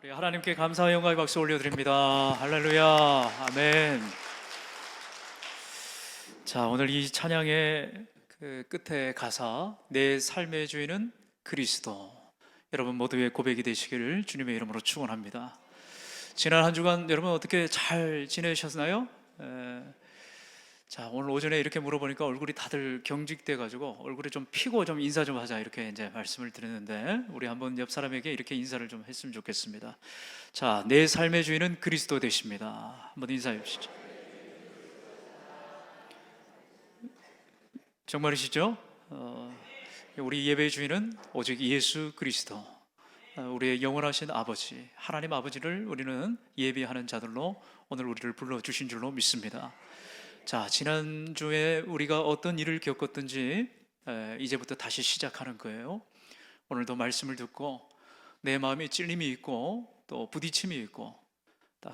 우리 하나님께 감사와 영광의 박수 올려드립니다. 할렐루야, 아멘. 자, 오늘 이 찬양의 그 끝에 가사, 내 삶의 주인은 그리스도, 여러분 모두의 고백이 되시기를 주님의 이름으로 축원합니다. 지난 한 주간 여러분 어떻게 잘 지내셨나요? 자, 오늘 오전에 이렇게 물어보니까 얼굴이 다들 경직돼 가지고 얼굴이 좀 피고 좀 인사 좀 하자 이렇게 이제 말씀을 드렸는데, 우리 한번 옆 사람에게 이렇게 인사를 좀 했으면 좋겠습니다. 자, 내 삶의 주인은 그리스도 되십니다. 한번 인사해 주시죠. 정말이시죠? 우리 예배의 주인은 오직 예수 그리스도, 우리의 영원하신 아버지, 하나님 아버지를 우리는 예배하는 자들로 오늘 우리를 불러주신 줄로 믿습니다. 자, 지난주에 우리가 어떤 일을 겪었든지 이제부터 다시 시작하는 거예요. 오늘도 말씀을 듣고 내 마음에 찔림이 있고 또 부딪힘이 있고,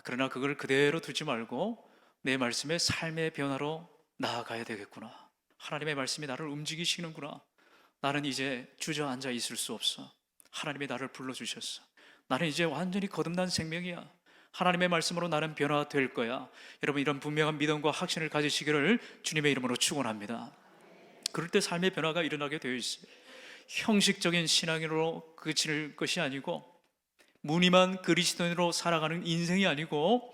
그러나 그걸 그대로 두지 말고 내 말씀의 삶의 변화로 나아가야 되겠구나. 하나님의 말씀이 나를 움직이시는구나. 나는 이제 주저앉아 있을 수 없어. 하나님이 나를 불러주셨어. 나는 이제 완전히 거듭난 생명이야. 하나님의 말씀으로 나는 변화될 거야. 여러분, 이런 분명한 믿음과 확신을 가지시기를 주님의 이름으로 축원합니다. 그럴 때 삶의 변화가 일어나게 되어 있어요. 형식적인 신앙으로 그칠 것이 아니고, 무늬만 그리스도인으로 살아가는 인생이 아니고,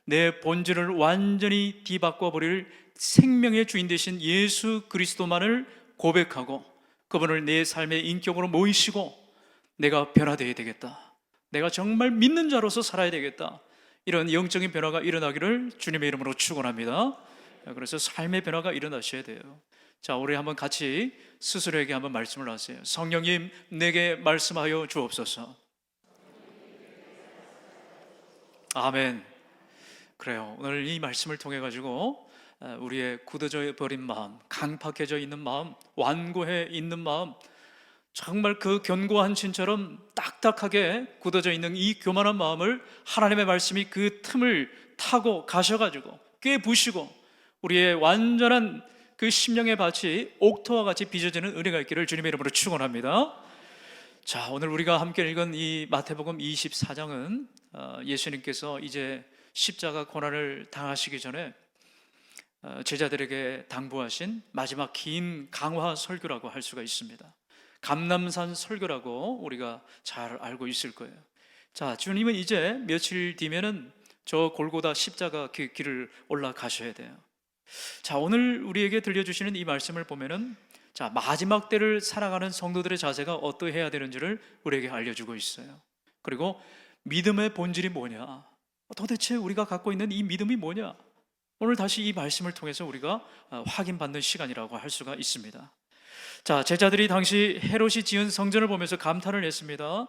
내 본질을 완전히 뒤바꿔 버릴 생명의 주인 되신 예수 그리스도만을 고백하고 그분을 내 삶의 인격으로 모이시고, 내가 변화되어야 되겠다, 내가 정말 믿는 자로서 살아야 되겠다, 이런 영적인 변화가 일어나기를 주님의 이름으로 축원합니다. 그래서 삶의 변화가 일어나셔야 돼요. 자, 우리 한번 같이 스스로에게 한번 말씀을 하세요. 성령님, 내게 말씀하여 주옵소서. 아멘. 그래요. 오늘 이 말씀을 통해 가지고 우리의 굳어져 버린 마음, 강팍해져 있는 마음, 완고해 있는 마음, 정말 그 견고한 신처럼 딱딱하게 굳어져 있는 이 교만한 마음을 하나님의 말씀이 그 틈을 타고 가셔가지고 깨부시고 우리의 완전한 그 심령의 밭이 옥토와 같이 빚어지는 은혜가 있기를 주님의 이름으로 축원합니다. 자, 오늘 우리가 함께 읽은 이 마태복음 24장은 예수님께서 이제 십자가 고난을 당하시기 전에 제자들에게 당부하신 마지막 긴 강화 설교라고 할 수가 있습니다. 감람산 설교라고 우리가 잘 알고 있을 거예요. 자, 주님은 이제 며칠 뒤면은 저 골고다 십자가 그 길을 올라가셔야 돼요. 자, 오늘 우리에게 들려주시는 이 말씀을 보면은, 자, 마지막 때를 살아가는 성도들의 자세가 어떠해야 되는지를 우리에게 알려주고 있어요. 그리고 믿음의 본질이 뭐냐, 도대체 우리가 갖고 있는 이 믿음이 뭐냐, 오늘 다시 이 말씀을 통해서 우리가 확인받는 시간이라고 할 수가 있습니다. 자, 제자들이 당시 헤롯이 지은 성전을 보면서 감탄을 했습니다.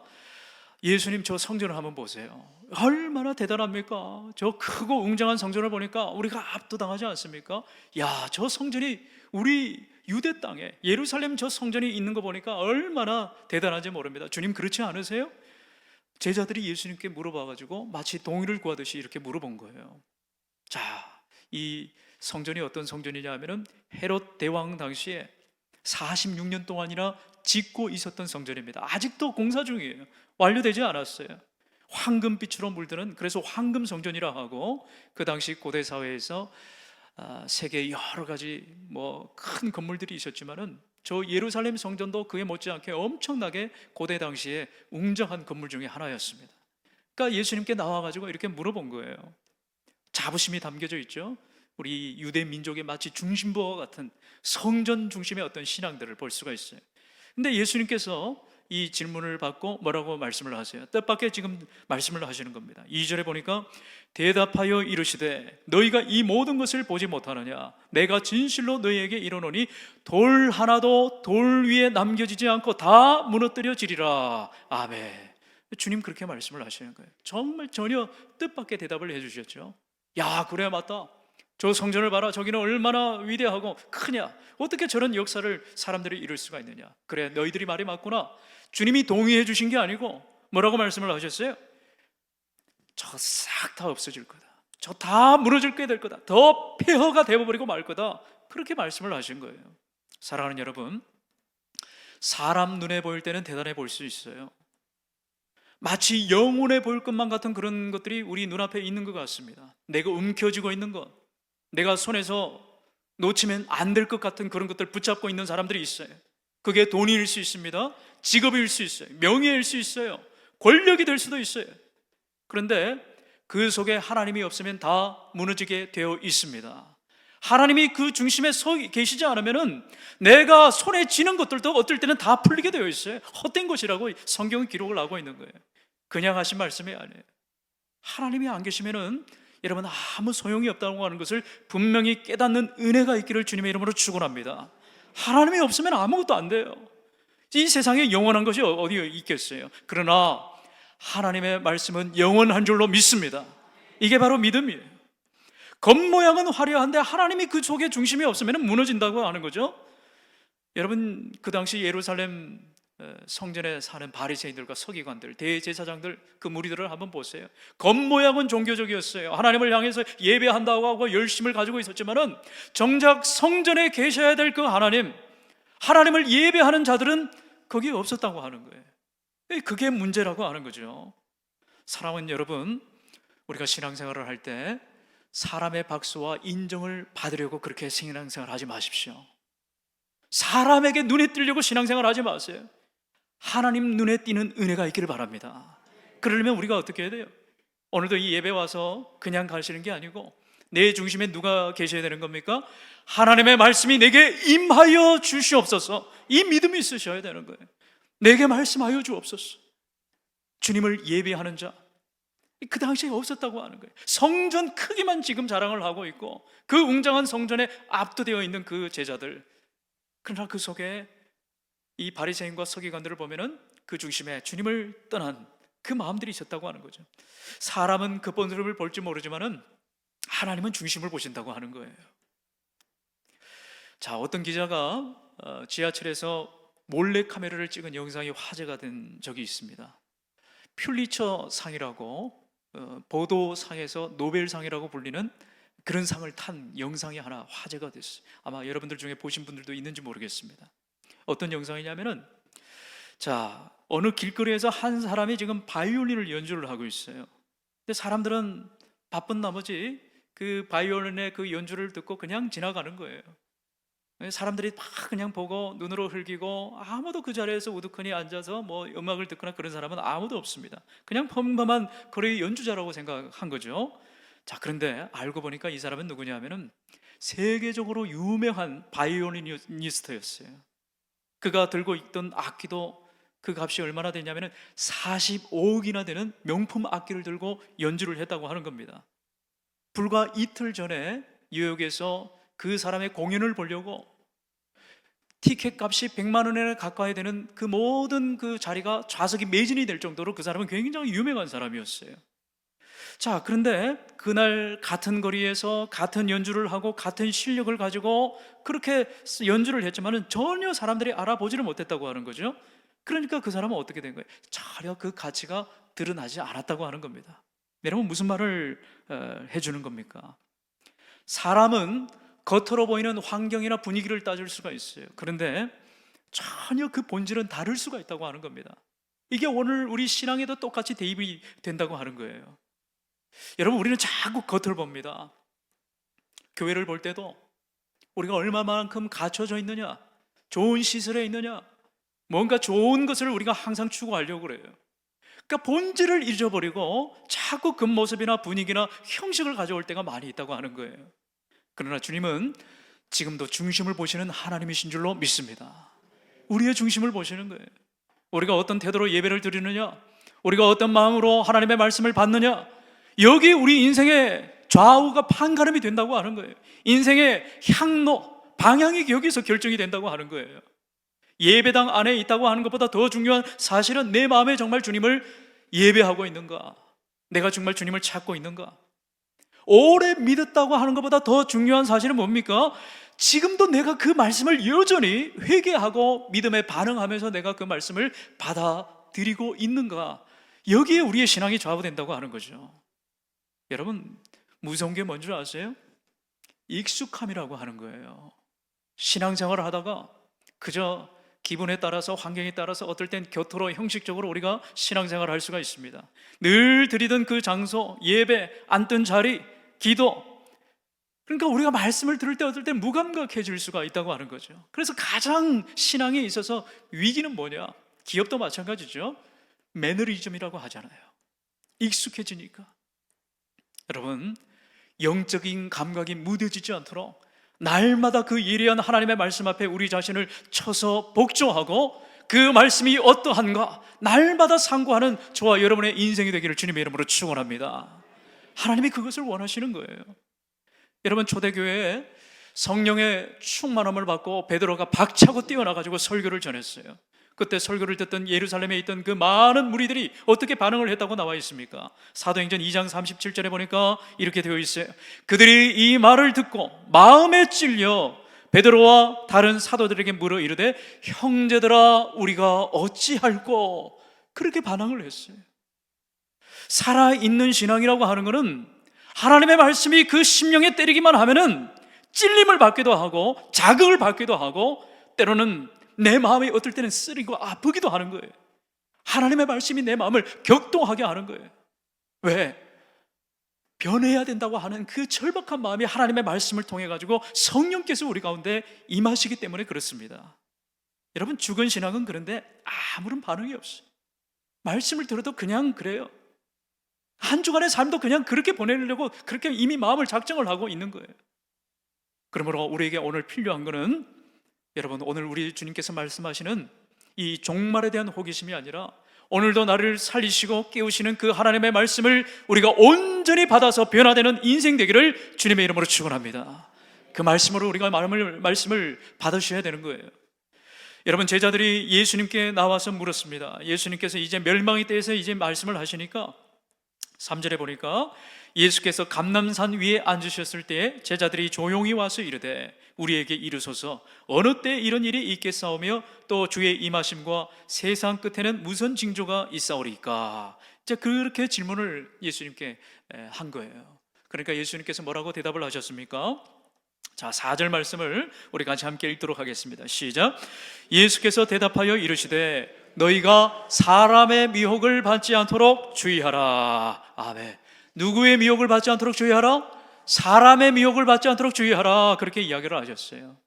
예수님, 저 성전을 한번 보세요. 얼마나 대단합니까? 저 크고 웅장한 성전을 보니까 우리가 압도당하지 않습니까? 야, 저 성전이 우리 유대 땅에 예루살렘 저 성전이 있는 거 보니까 얼마나 대단한지 모릅니다. 주님, 그렇지 않으세요? 제자들이 예수님께 물어봐가지고 마치 동의를 구하듯이 이렇게 물어본 거예요. 자, 이 성전이 어떤 성전이냐 하면은 헤롯 대왕 당시에 46년 동안이나 짓고 있었던 성전입니다. 아직도 공사 중이에요. 완료되지 않았어요. 황금빛으로 물드는, 그래서 황금 성전이라 하고, 그 당시 고대 사회에서 세계 여러 가지 큰 건물들이 있었지만은 저 예루살렘 성전도 그에 못지않게 엄청나게 고대 당시에 웅장한 건물 중에 하나였습니다. 그러니까 예수님께 나와가지고 이렇게 물어본 거예요. 자부심이 담겨져 있죠. 우리 유대 민족의 마치 중심부와 같은 성전 중심의 어떤 신앙들을 볼 수가 있어요. 근데 예수님께서 이 질문을 받고 뭐라고 말씀을 하세요? 뜻밖의 지금 말씀을 하시는 겁니다. 2절에 보니까 대답하여 이르시되 너희가 이 모든 것을 보지 못하느냐, 내가 진실로 너희에게 이르노니 돌 하나도 돌 위에 남겨지지 않고 다 무너뜨려지리라. 아멘. 주님 그렇게 말씀을 하시는 거예요. 정말 전혀 뜻밖의 대답을 해주셨죠. 야, 그래, 맞다. 저 성전을 봐라. 저기는 얼마나 위대하고 크냐. 어떻게 저런 역사를 사람들이 이룰 수가 있느냐. 그래, 너희들이 말이 맞구나. 주님이 동의해 주신 게 아니고 뭐라고 말씀을 하셨어요? 저 싹 다 없어질 거다. 저 다 무너질 될 거다. 더 폐허가 되어버리고 말 거다. 그렇게 말씀을 하신 거예요. 사랑하는 여러분, 사람 눈에 보일 때는 대단해 보일 수 있어요. 마치 영혼에 보일 것만 같은 그런 것들이 우리 눈앞에 있는 것 같습니다. 내가 움켜쥐고 있는 것, 내가 손에서 놓치면 안 될 것 같은 그런 것들 붙잡고 있는 사람들이 있어요. 그게 돈일 수 있습니다. 직업일 수 있어요. 명예일 수 있어요. 권력이 될 수도 있어요. 그런데 그 속에 하나님이 없으면 다 무너지게 되어 있습니다. 하나님이 그 중심에 서 계시지 않으면은 내가 손에 쥐는 것들도 어떨 때는 다 풀리게 되어 있어요. 헛된 것이라고 성경은 기록을 하고 있는 거예요. 그냥 하신 말씀이 아니에요. 하나님이 안 계시면은 여러분 아무 소용이 없다고 하는 것을 분명히 깨닫는 은혜가 있기를 주님의 이름으로 축원합니다. 하나님이 없으면 아무것도 안 돼요. 이 세상에 영원한 것이 어디 있겠어요. 그러나 하나님의 말씀은 영원한 줄로 믿습니다. 이게 바로 믿음이에요. 겉모양은 화려한데 하나님이 그 속에 중심이 없으면 무너진다고 하는 거죠. 여러분 그 당시 예루살렘 성전에 사는 바리새인들과 서기관들, 대제사장들, 그 무리들을 한번 보세요. 겉모양은 종교적이었어요. 하나님을 향해서 예배한다고 하고 열심을 가지고 있었지만은 정작 성전에 계셔야 될 그 하나님을 예배하는 자들은 거기에 없었다고 하는 거예요. 그게 문제라고 하는 거죠. 사람은 여러분, 우리가 신앙생활을 할 때 사람의 박수와 인정을 받으려고 그렇게 신앙생활 하지 마십시오. 사람에게 눈에 띄려고 신앙생활 하지 마세요. 하나님 눈에 띄는 은혜가 있기를 바랍니다. 그러려면 우리가 어떻게 해야 돼요? 오늘도 이 예배 와서 그냥 가시는 게 아니고 내 중심에 누가 계셔야 되는 겁니까? 하나님의 말씀이 내게 임하여 주시옵소서. 이 믿음이 있으셔야 되는 거예요. 내게 말씀하여 주옵소서. 주님을 예배하는 자, 그 당시에 없었다고 하는 거예요. 성전 크기만 지금 자랑을 하고 있고 그 웅장한 성전에 압도되어 있는 그 제자들, 그러나 그 속에 이 바리새인과 서기관들을 보면은 그 중심에 주님을 떠난 그 마음들이 있었다고 하는 거죠. 사람은 겉모습을 볼지 모르지만은 하나님은 중심을 보신다고 하는 거예요. 자, 어떤 기자가 지하철에서 몰래 카메라를 찍은 영상이 화제가 된 적이 있습니다. 퓰리처 상이라고 보도상에서 노벨상이라고 불리는 그런 상을 탄 영상이 하나 화제가 됐어요. 아마 여러분들 중에 보신 분들도 있는지 모르겠습니다. 어떤 영상이냐면은, 자, 어느 길거리에서 한 사람이 지금 바이올린을 연주를 하고 있어요. 근데 사람들은 바쁜 나머지 그 바이올린의 그 연주를 듣고 그냥 지나가는 거예요. 사람들이 막 그냥 보고 눈으로 흘기고 아무도 그 자리에서 우두커니 앉아서 뭐 음악을 듣거나 그런 사람은 아무도 없습니다. 그냥 평범한 거리의 연주자라고 생각한 거죠. 자, 그런데 알고 보니까 이 사람은 누구냐 하면은 세계적으로 유명한 바이올리니스트였어요. 그가 들고 있던 악기도 그 값이 얼마나 되냐면은 45억이나 되는 명품 악기를 들고 연주를 했다고 하는 겁니다. 불과 이틀 전에 뉴욕에서 그 사람의 공연을 보려고 티켓 값이 100만 원에 가까이 되는 그 모든 그 자리가 좌석이 매진이 될 정도로 그 사람은 굉장히 유명한 사람이었어요. 자, 그런데 그날 같은 거리에서 같은 연주를 하고 같은 실력을 가지고 그렇게 연주를 했지만은 전혀 사람들이 알아보지를 못했다고 하는 거죠. 그러니까 그 사람은 어떻게 된 거예요? 전혀 그 가치가 드러나지 않았다고 하는 겁니다. 여러분 무슨 말을 해주는 겁니까? 사람은 겉으로 보이는 환경이나 분위기를 따질 수가 있어요. 그런데 전혀 그 본질은 다를 수가 있다고 하는 겁니다. 이게 오늘 우리 신앙에도 똑같이 대입이 된다고 하는 거예요. 여러분 우리는 자꾸 겉을 봅니다. 교회를 볼 때도 우리가 얼마만큼 갖춰져 있느냐, 좋은 시설에 있느냐, 뭔가 좋은 것을 우리가 항상 추구하려고 그래요. 그러니까 본질을 잊어버리고 자꾸 겉모습이나 분위기나 형식을 가져올 때가 많이 있다고 하는 거예요. 그러나 주님은 지금도 중심을 보시는 하나님이신 줄로 믿습니다. 우리의 중심을 보시는 거예요. 우리가 어떤 태도로 예배를 드리느냐, 우리가 어떤 마음으로 하나님의 말씀을 받느냐, 여기 우리 인생의 좌우가 판가름이 된다고 하는 거예요. 인생의 향로, 방향이 여기서 결정이 된다고 하는 거예요. 예배당 안에 있다고 하는 것보다 더 중요한 사실은 내 마음에 정말 주님을 예배하고 있는가, 내가 정말 주님을 찾고 있는가. 오래 믿었다고 하는 것보다 더 중요한 사실은 뭡니까? 지금도 내가 그 말씀을 여전히 회개하고 믿음에 반응하면서 내가 그 말씀을 받아들이고 있는가. 여기에 우리의 신앙이 좌우된다고 하는 거죠. 여러분 무서운 게 뭔지 아세요? 익숙함이라고 하는 거예요. 신앙생활을 하다가 그저 기분에 따라서, 환경에 따라서 어떨 땐 곁으로 형식적으로 우리가 신앙생활을 할 수가 있습니다. 늘 드리던 그 장소, 예배, 앉던 자리, 기도, 그러니까 우리가 말씀을 들을 때 어떨 땐 무감각해질 수가 있다고 하는 거죠. 그래서 가장 신앙에 있어서 위기는 뭐냐? 기업도 마찬가지죠. 매너리즘이라고 하잖아요. 익숙해지니까. 여러분, 영적인 감각이 무뎌지지 않도록 날마다 그 예리한 하나님의 말씀 앞에 우리 자신을 쳐서 복종하고 그 말씀이 어떠한가 날마다 상고하는 저와 여러분의 인생이 되기를 주님의 이름으로 축원합니다. 하나님이 그것을 원하시는 거예요. 여러분, 초대교회에 성령의 충만함을 받고 베드로가 박차고 뛰어나가지고 설교를 전했어요. 그때 설교를 듣던 예루살렘에 있던 그 많은 무리들이 어떻게 반응을 했다고 나와 있습니까? 사도행전 2장 37절에 보니까 이렇게 되어 있어요. 그들이 이 말을 듣고 마음에 찔려 베드로와 다른 사도들에게 물어 이르되 형제들아 우리가 어찌할꼬, 그렇게 반항을 했어요. 살아있는 신앙이라고 하는 것은 하나님의 말씀이 그 심령에 때리기만 하면은 찔림을 받기도 하고 자극을 받기도 하고 때로는 내 마음이 어떨 때는 쓰리고 아프기도 하는 거예요. 하나님의 말씀이 내 마음을 격동하게 하는 거예요. 왜? 변해야 된다고 하는 그 절박한 마음이 하나님의 말씀을 통해 가지고 성령께서 우리 가운데 임하시기 때문에 그렇습니다. 여러분, 죽은 신앙은 그런데 아무런 반응이 없어요. 말씀을 들어도 그냥 그래요. 한 주간의 삶도 그냥 그렇게 보내려고 그렇게 이미 마음을 작정을 하고 있는 거예요. 그러므로 우리에게 오늘 필요한 것은, 여러분, 오늘 우리 주님께서 말씀하시는 이 종말에 대한 호기심이 아니라 오늘도 나를 살리시고 깨우시는 그 하나님의 말씀을 우리가 온전히 받아서 변화되는 인생 되기를 주님의 이름으로 축원합니다. 그 말씀으로 우리가 말씀을 받으셔야 되는 거예요. 여러분, 제자들이 예수님께 나와서 물었습니다. 예수님께서 이제 멸망의 때에서 이제 말씀을 하시니까 3절에 보니까 예수께서 감람산 위에 앉으셨을 때에 제자들이 조용히 와서 이르되 우리에게 이르소서 어느 때 이런 일이 있겠사오며 또 주의 임하심과 세상 끝에는 무슨 징조가 있사오리까? 이제 그렇게 질문을 예수님께 한 거예요. 그러니까 예수님께서 뭐라고 대답을 하셨습니까? 자, 4절 말씀을 우리 같이 함께 읽도록 하겠습니다. 시작. 예수께서 대답하여 이르시되 너희가 사람의 미혹을 받지 않도록 주의하라. 아멘. 누구의 미혹을 받지 않도록 주의하라? 사람의 미혹을 받지 않도록 주의하라. 그렇게 이야기를 하셨어요.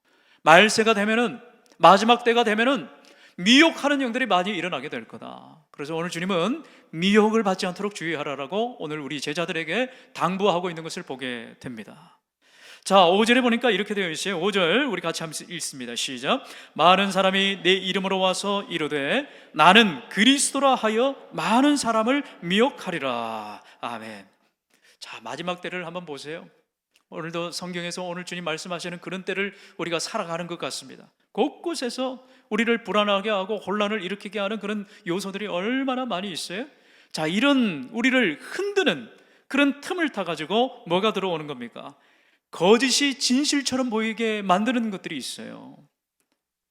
말세가 되면은, 마지막 때가 되면은 미혹하는 영들이 많이 일어나게 될 거다. 그래서 오늘 주님은 미혹을 받지 않도록 주의하라라고 오늘 우리 제자들에게 당부하고 있는 것을 보게 됩니다. 자, 5절에 보니까 이렇게 되어 있어요. 5절 우리 같이 한번 읽습니다. 시작. 많은 사람이 내 이름으로 와서 이르되 나는 그리스도라 하여 많은 사람을 미혹하리라. 아멘. 자, 마지막 때를 한번 보세요. 오늘도 성경에서 오늘 주님 말씀하시는 그런 때를 우리가 살아가는 것 같습니다. 곳곳에서 우리를 불안하게 하고 혼란을 일으키게 하는 그런 요소들이 얼마나 많이 있어요. 자, 이런 우리를 흔드는 그런 틈을 타가지고 뭐가 들어오는 겁니까? 거짓이 진실처럼 보이게 만드는 것들이 있어요.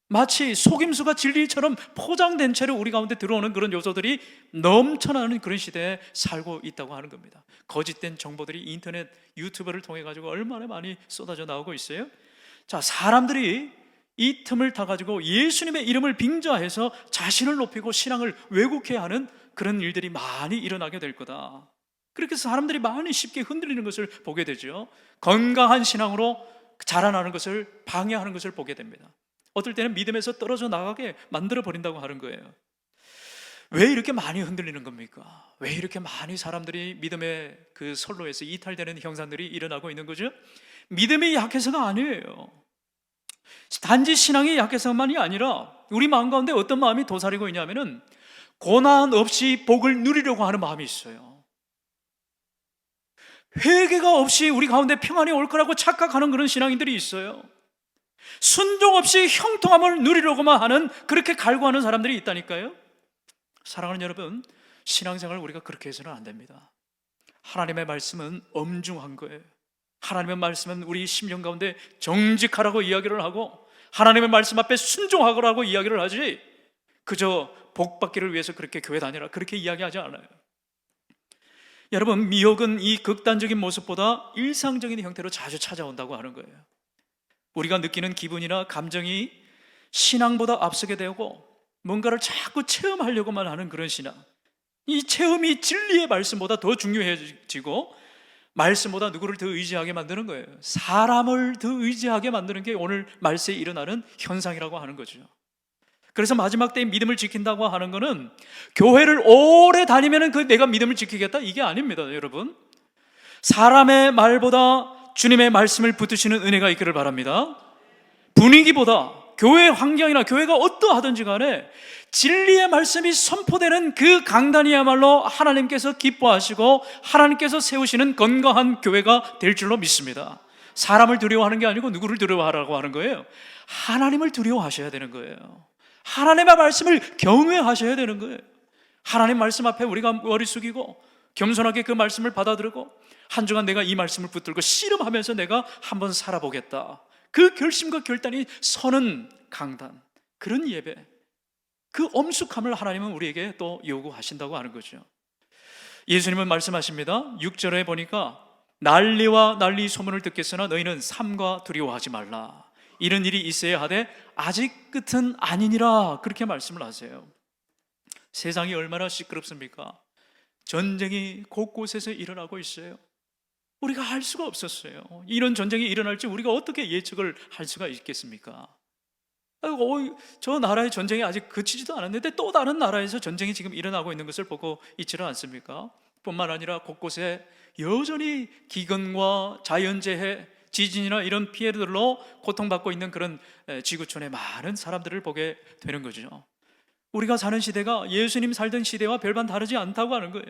마치 속임수가 진리처럼 포장된 채로 우리 가운데 들어오는 그런 요소들이 넘쳐나는 그런 시대에 살고 있다고 하는 겁니다. 거짓된 정보들이 인터넷, 유튜브를 통해 가지고 얼마나 많이 쏟아져 나오고 있어요. 자, 사람들이 이 틈을 타가지고 예수님의 이름을 빙자해서 자신을 높이고 신앙을 왜곡해야 하는 그런 일들이 많이 일어나게 될 거다. 그렇게 해서 사람들이 많이 쉽게 흔들리는 것을 보게 되죠. 건강한 신앙으로 자라나는 것을 방해하는 것을 보게 됩니다. 어떨 때는 믿음에서 떨어져 나가게 만들어 버린다고 하는 거예요. 왜 이렇게 많이 흔들리는 겁니까? 왜 이렇게 많이 사람들이 믿음의 그 선로에서 이탈되는 형상들이 일어나고 있는 거죠? 믿음이 약해서가 아니에요. 단지 신앙이 약해서만이 아니라 우리 마음 가운데 어떤 마음이 도사리고 있냐면은 고난 없이 복을 누리려고 하는 마음이 있어요. 회개가 없이 우리 가운데 평안이 올 거라고 착각하는 그런 신앙인들이 있어요. 순종 없이 형통함을 누리려고만 하는, 그렇게 갈구하는 사람들이 있다니까요. 사랑하는 여러분, 신앙생활을 우리가 그렇게 해서는 안 됩니다. 하나님의 말씀은 엄중한 거예요. 하나님의 말씀은 우리 심령 가운데 정직하라고 이야기를 하고 하나님의 말씀 앞에 순종하라고 이야기를 하지, 그저 복 받기를 위해서 그렇게 교회 다니라 그렇게 이야기하지 않아요. 여러분, 미혹은 이 극단적인 모습보다 일상적인 형태로 자주 찾아온다고 하는 거예요. 우리가 느끼는 기분이나 감정이 신앙보다 앞서게 되고 뭔가를 자꾸 체험하려고만 하는 그런 신앙, 이 체험이 진리의 말씀보다 더 중요해지고 말씀보다 누구를 더 의지하게 만드는 거예요. 사람을 더 의지하게 만드는 게 오늘 말세에 일어나는 현상이라고 하는 거죠. 그래서 마지막 때에 믿음을 지킨다고 하는 거는 교회를 오래 다니면 그 내가 믿음을 지키겠다 이게 아닙니다, 여러분. 사람의 말보다 주님의 말씀을 붙드시는 은혜가 있기를 바랍니다. 분위기보다 교회 환경이나 교회가 어떠하든지 간에 진리의 말씀이 선포되는 그 강단이야말로 하나님께서 기뻐하시고 하나님께서 세우시는 건강한 교회가 될 줄로 믿습니다. 사람을 두려워하는 게 아니고 누구를 두려워하라고 하는 거예요? 하나님을 두려워하셔야 되는 거예요. 하나님의 말씀을 경외하셔야 되는 거예요. 하나님 말씀 앞에 우리가 머리 숙이고 겸손하게 그 말씀을 받아들이고 한 주간 내가 이 말씀을 붙들고 씨름하면서 내가 한번 살아보겠다, 그 결심과 결단이 서는 강단, 그런 예배, 그 엄숙함을 하나님은 우리에게 또 요구하신다고 하는 거죠. 예수님은 말씀하십니다. 6절에 보니까 난리와 난리 소문을 듣겠으나 너희는 삼가 두려워하지 말라. 이런 일이 있어야 하되 아직 끝은 아니니라, 그렇게 말씀을 하세요. 세상이 얼마나 시끄럽습니까? 전쟁이 곳곳에서 일어나고 있어요. 우리가 알 수가 없었어요. 이런 전쟁이 일어날지 우리가 어떻게 예측을 할 수가 있겠습니까? 저 나라의 전쟁이 아직 그치지도 않았는데 또 다른 나라에서 전쟁이 지금 일어나고 있는 것을 보고 있지는 않습니까? 뿐만 아니라 곳곳에 여전히 기근과 자연재해, 지진이나 이런 피해들로 고통받고 있는 그런 지구촌의 많은 사람들을 보게 되는 거죠. 우리가 사는 시대가 예수님 살던 시대와 별반 다르지 않다고 하는 거예요.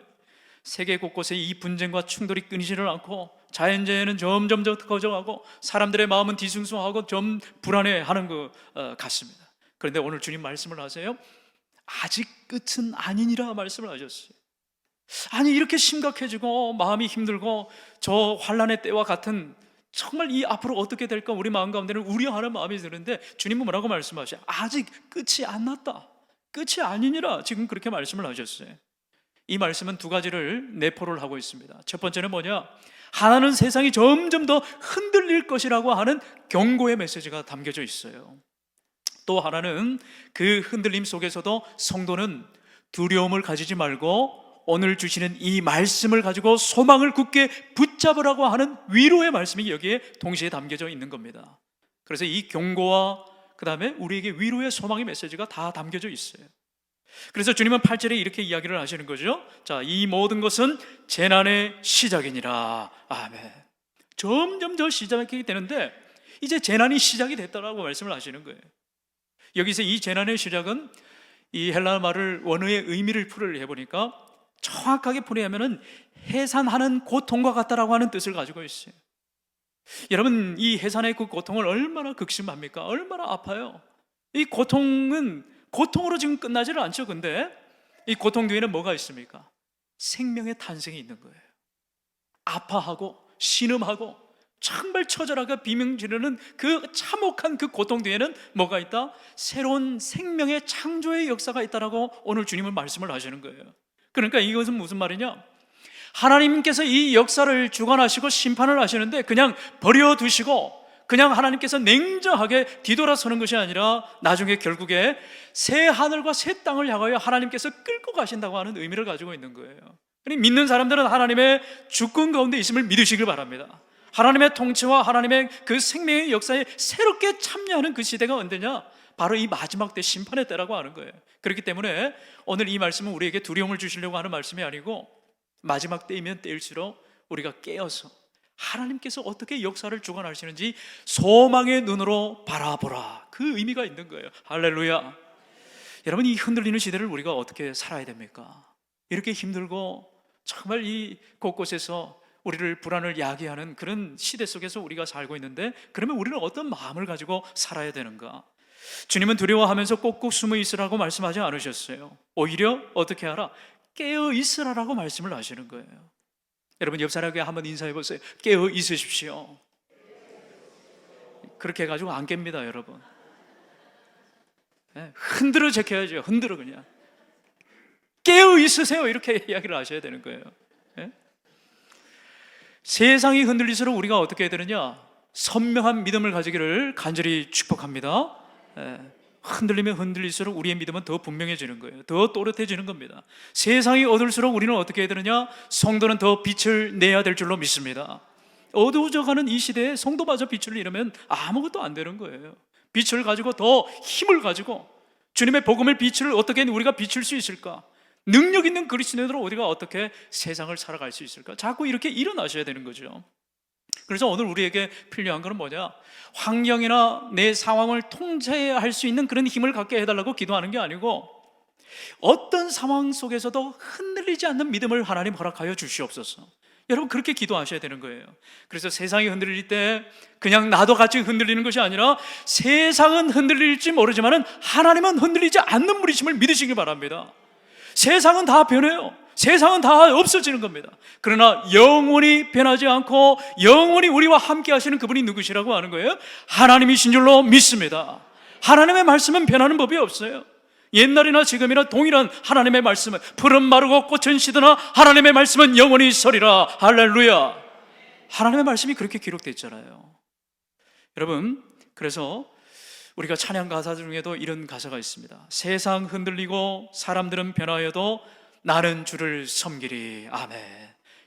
세계 곳곳에 이 분쟁과 충돌이 끊이지를 않고 자연재해는 점점 더 커져가고 사람들의 마음은 뒤숭숭하고 좀 불안해하는 것 같습니다. 그런데 오늘 주님 말씀을 하세요. 아직 끝은 아니니라 말씀을 하셨어요. 아니, 이렇게 심각해지고 마음이 힘들고 저 환난의 때와 같은, 정말 이 앞으로 어떻게 될까 우리 마음 가운데는 우려하는 마음이 드는데 주님은 뭐라고 말씀하셔요? 아직 끝이 안 났다, 끝이 아니니라, 지금 그렇게 말씀을 하셨어요. 이 말씀은 두 가지를 내포를 하고 있습니다. 첫 번째는 뭐냐? 하나는 세상이 점점 더 흔들릴 것이라고 하는 경고의 메시지가 담겨져 있어요. 또 하나는 그 흔들림 속에서도 성도는 두려움을 가지지 말고 오늘 주시는 이 말씀을 가지고 소망을 굳게 붙잡으라고 하는 위로의 말씀이 여기에 동시에 담겨져 있는 겁니다. 그래서 이 경고와 그 다음에 우리에게 위로의 소망의 메시지가 다 담겨져 있어요. 그래서 주님은 8절에 이렇게 이야기를 하시는 거죠. 자, 이 모든 것은 재난의 시작이니라. 아멘. 점점 더 시작이 되는데 이제 재난이 시작이 됐다라고 말씀을 하시는 거예요. 여기서 이 재난의 시작은 이 헬라 말을 원어의 의미를 풀이를 해보니까 정확하게 풀이하면은 해산하는 고통과 같다라고 하는 뜻을 가지고 있어요. 여러분, 이 해산의 그 고통을 얼마나 극심합니까? 얼마나 아파요. 이 고통은 고통으로 지금 끝나지를 않죠. 근데 이 고통 뒤에는 뭐가 있습니까? 생명의 탄생이 있는 거예요. 아파하고 신음하고 정말 처절하게 비명 지르는 그 참혹한 그 고통 뒤에는 뭐가 있다? 새로운 생명의 창조의 역사가 있다라고 오늘 주님은 말씀을 하시는 거예요. 그러니까 이것은 무슨 말이냐? 하나님께서 이 역사를 주관하시고 심판을 하시는데 그냥 버려두시고 그냥 하나님께서 냉정하게 뒤돌아서는 것이 아니라 나중에 결국에 새 하늘과 새 땅을 향하여 하나님께서 끌고 가신다고 하는 의미를 가지고 있는 거예요. 믿는 사람들은 하나님의 주권 가운데 있음을 믿으시길 바랍니다. 하나님의 통치와 하나님의 그 생명의 역사에 새롭게 참여하는 그 시대가 언제냐? 바로 이 마지막 때 심판의 때라고 하는 거예요. 그렇기 때문에 오늘 이 말씀은 우리에게 두려움을 주시려고 하는 말씀이 아니고 마지막 때이면 때일수록 우리가 깨어서 하나님께서 어떻게 역사를 주관하시는지 소망의 눈으로 바라보라, 그 의미가 있는 거예요. 할렐루야. 여러분, 이 흔들리는 시대를 우리가 어떻게 살아야 됩니까? 이렇게 힘들고 정말 이 곳곳에서 우리를 불안을 야기하는 그런 시대 속에서 우리가 살고 있는데 그러면 우리는 어떤 마음을 가지고 살아야 되는가? 주님은 두려워하면서 꼭꼭 숨어 있으라고 말씀하지 않으셨어요. 오히려 어떻게 하라? 깨어 있으라라고 말씀을 하시는 거예요. 여러분, 옆 사람에게 한번 인사해 보세요. 깨어 있으십시오. 그렇게 해가지고 안 깹니다, 여러분. 흔들어 제껴야죠. 흔들어 그냥. 깨어 있으세요. 이렇게 이야기를 하셔야 되는 거예요. 세상이 흔들릴수록 우리가 어떻게 해야 되느냐? 선명한 믿음을 가지기를 간절히 축복합니다. 흔들리면 흔들릴수록 우리의 믿음은 더 분명해지는 거예요. 더 또렷해지는 겁니다. 세상이 어두울수록 우리는 어떻게 해야 되느냐? 성도는 더 빛을 내야 될 줄로 믿습니다. 어두워져가는 이 시대에 성도마저 빛을 잃으면 아무것도 안 되는 거예요. 빛을 가지고 더 힘을 가지고 주님의 복음의 빛을 어떻게 우리가 비출 수 있을까? 능력 있는 그리스도인으로 우리가 어떻게 세상을 살아갈 수 있을까? 자꾸 이렇게 일어나셔야 되는 거죠. 그래서 오늘 우리에게 필요한 것은 뭐냐? 환경이나 내 상황을 통제할 수 있는 그런 힘을 갖게 해달라고 기도하는 게 아니고, 어떤 상황 속에서도 흔들리지 않는 믿음을 하나님 허락하여 주시옵소서. 여러분, 그렇게 기도하셔야 되는 거예요. 그래서 세상이 흔들릴 때 그냥 나도 같이 흔들리는 것이 아니라, 세상은 흔들릴지 모르지만 하나님은 흔들리지 않는 분이심을 믿으시기 바랍니다. 세상은 다 변해요. 세상은 다 없어지는 겁니다. 그러나 영원히 변하지 않고 영원히 우리와 함께 하시는 그분이 누구시라고 하는 거예요? 하나님이신 줄로 믿습니다. 하나님의 말씀은 변하는 법이 없어요. 옛날이나 지금이나 동일한 하나님의 말씀은, 푸른 마르고 꽃은 시드나 하나님의 말씀은 영원히 서리라. 할렐루야. 하나님의 말씀이 그렇게 기록되어 있잖아요. 여러분, 그래서 우리가 찬양 가사 중에도 이런 가사가 있습니다. 세상 흔들리고 사람들은 변하여도 나는 주를 섬기리. 아멘.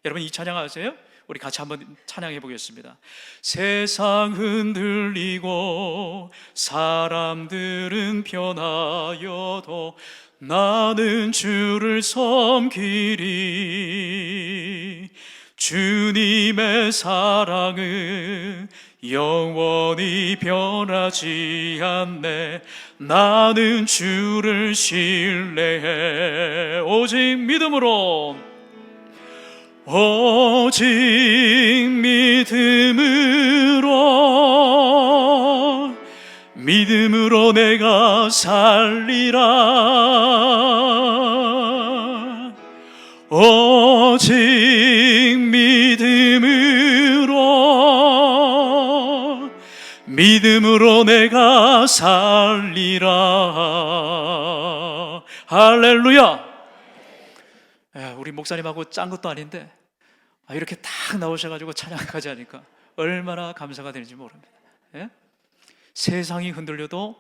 여러분, 이 찬양 아세요? 우리 같이 한번 찬양해 보겠습니다. 세상 흔들리고 사람들은 변하여도 나는 주를 섬기리. 주님의 사랑은 영원히 변하지 않네. 나는 주를 신뢰해. 오직 믿음으로, 오직 믿음으로 내가 살리라. 오직 믿음으로 내가 살리라. 할렐루야. 우리 목사님하고 짠 것도 아닌데 이렇게 딱 나오셔가지고 찬양까지 하니까 얼마나 감사가 되는지 모릅니다. 예? 세상이 흔들려도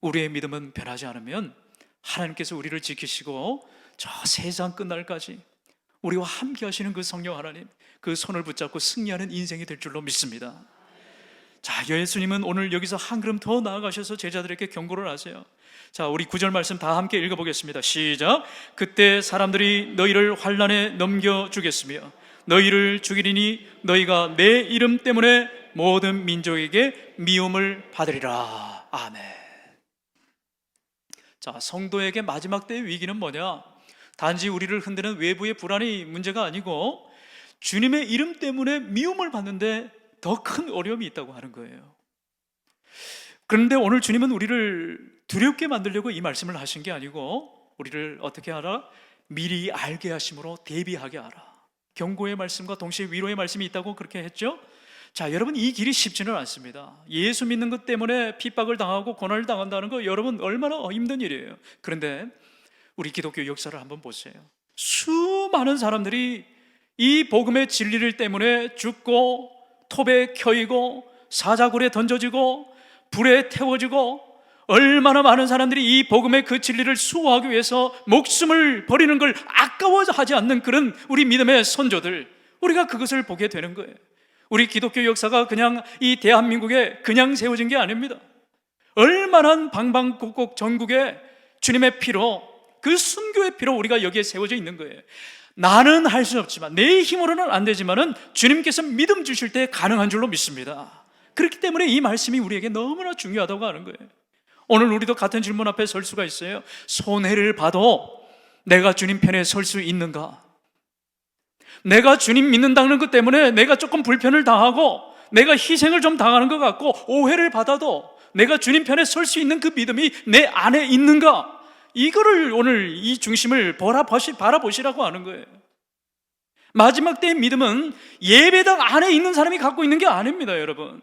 우리의 믿음은 변하지 않으면 하나님께서 우리를 지키시고 저 세상 끝날까지 우리와 함께 하시는 그 성령 하나님, 그 손을 붙잡고 승리하는 인생이 될 줄로 믿습니다. 자, 예수님은 오늘 여기서 한 걸음 더 나아가셔서 제자들에게 경고를 하세요. 자, 우리 9절 말씀 다 함께 읽어보겠습니다. 시작. 그때 사람들이 너희를 환난에 넘겨주겠으며 너희를 죽이리니 너희가 내 이름 때문에 모든 민족에게 미움을 받으리라. 아멘. 자, 성도에게 마지막 때의 위기는 뭐냐? 단지 우리를 흔드는 외부의 불안이 문제가 아니고 주님의 이름 때문에 미움을 받는데 더 큰 어려움이 있다고 하는 거예요. 그런데 오늘 주님은 우리를 두렵게 만들려고 이 말씀을 하신 게 아니고 우리를 어떻게 하라? 미리 알게 하심으로 대비하게 하라. 경고의 말씀과 동시에 위로의 말씀이 있다고 그렇게 했죠. 자, 여러분, 이 길이 쉽지는 않습니다. 예수 믿는 것 때문에 핍박을 당하고 고난을 당한다는 거 여러분 얼마나 힘든 일이에요. 그런데 우리 기독교 역사를 한번 보세요. 수많은 사람들이 이 복음의 진리를 때문에 죽고 톱에 켜이고 사자굴에 던져지고 불에 태워지고, 얼마나 많은 사람들이 이 복음의 그 진리를 수호하기 위해서 목숨을 버리는 걸 아까워하지 않는 그런 우리 믿음의 선조들, 우리가 그것을 보게 되는 거예요. 우리 기독교 역사가 그냥 이 대한민국에 그냥 세워진 게 아닙니다. 얼마나 방방곡곡 전국에 주님의 피로, 그 순교의 피로 우리가 여기에 세워져 있는 거예요. 나는 할 수 없지만, 내 힘으로는 안 되지만은 주님께서 믿음 주실 때 가능한 줄로 믿습니다. 그렇기 때문에 이 말씀이 우리에게 너무나 중요하다고 하는 거예요. 오늘 우리도 같은 질문 앞에 설 수가 있어요. 손해를 봐도 내가 주님 편에 설 수 있는가? 내가 주님 믿는다는 것 때문에 내가 조금 불편을 당하고 내가 희생을 좀 당하는 것 같고 오해를 받아도 내가 주님 편에 설 수 있는 그 믿음이 내 안에 있는가? 이거를 오늘 이 중심을 바라보시라고 하는 거예요. 마지막 때의 믿음은 예배당 안에 있는 사람이 갖고 있는 게 아닙니다, 여러분.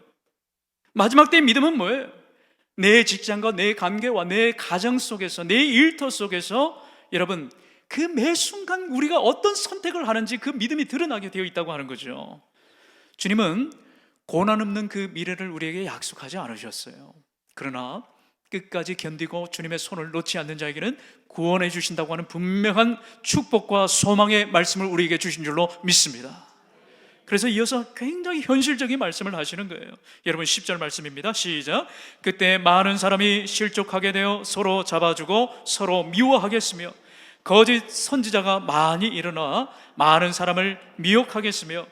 마지막 때의 믿음은 뭐예요? 내 직장과 내 관계와 내 가정 속에서, 내 일터 속에서 여러분, 그 매 순간 우리가 어떤 선택을 하는지 그 믿음이 드러나게 되어 있다고 하는 거죠. 주님은 고난 없는 그 미래를 우리에게 약속하지 않으셨어요. 그러나 끝까지 견디고 주님의 손을 놓지 않는 자에게는 구원해 주신다고 하는 분명한 축복과 소망의 말씀을 우리에게 주신 줄로 믿습니다. 그래서 이어서 굉장히 현실적인 말씀을 하시는 거예요. 여러분 10절 말씀입니다. 시작. 그때 많은 사람이 실족하게 되어 서로 잡아주고 서로 미워하겠으며 거짓 선지자가 많이 일어나 많은 사람을 미혹하겠으며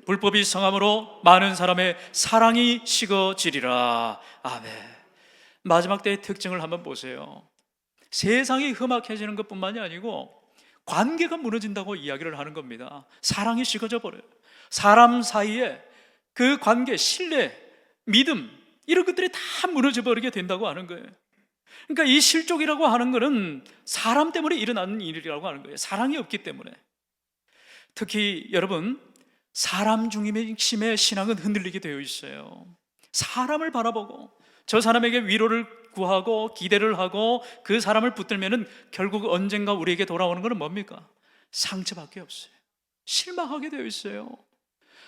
불법이 성함으로 많은 사람의 사랑이 식어지리라. 아멘. 마지막 때의 특징을 한번 보세요. 세상이 험악해지는 것뿐만이 아니고 관계가 무너진다고 이야기를 하는 겁니다. 사랑이 식어져 버려요. 사람 사이에 그 관계, 신뢰, 믿음 이런 것들이 다 무너져 버리게 된다고 하는 거예요. 그러니까 이 실족이라고 하는 것은 사람 때문에 일어나는 일이라고 하는 거예요. 사랑이 없기 때문에. 특히 여러분, 사람 중심의 신앙은 흔들리게 되어 있어요. 사람을 바라보고 저 사람에게 위로를 구하고 기대를 하고 그 사람을 붙들면은 결국 언젠가 우리에게 돌아오는 것은 뭡니까? 상처밖에 없어요. 실망하게 되어 있어요.